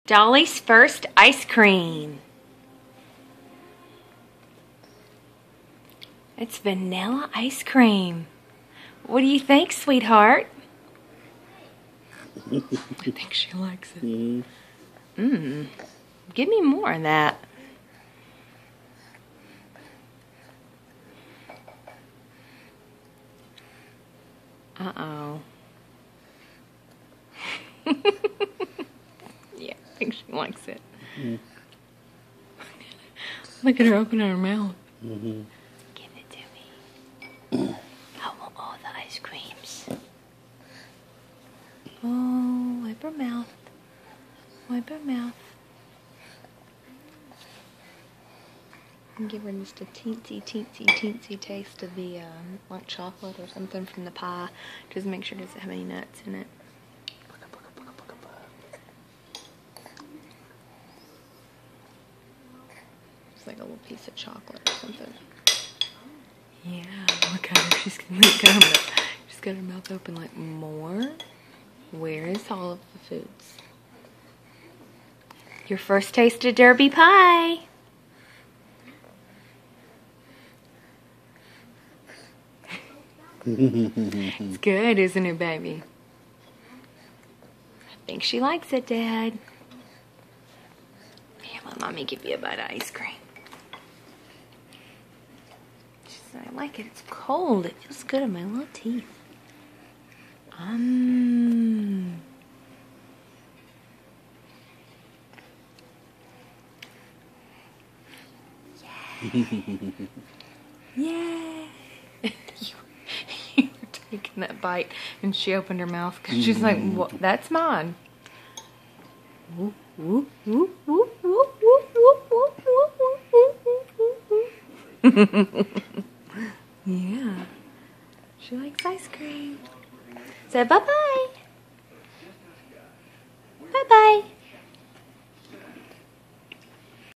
Dolly's first ice cream. It's vanilla ice cream. What do you think, sweetheart? I think she likes it. Give me more of that. Uh-oh. Yeah, I think she likes it. Look at her open her mouth. Give it to me. I want all the ice creams. Oh, wipe her mouth. Wipe her mouth. And give her just a teensy taste of the like chocolate or something from the pie. Just make sure it doesn't have any nuts in it. It's like a little piece of chocolate or something. Yeah, look at her. She's got her mouth open like more. Where is all of the foods? Your first taste of Derby pie. It's good, isn't it, baby? I think she likes it, Dad. Here, let Mommy give you a bite of ice cream. She said, I like it. It's cold. It feels good in my little teeth. Yeah. You were taking that bite, and she opened her mouth because she's like, "What? That's mine." Whoop, whoop, whoop, whoop, whoop, whoop, whoop, whoop, whoop, whoop. Yeah. She likes ice cream. Say bye-bye.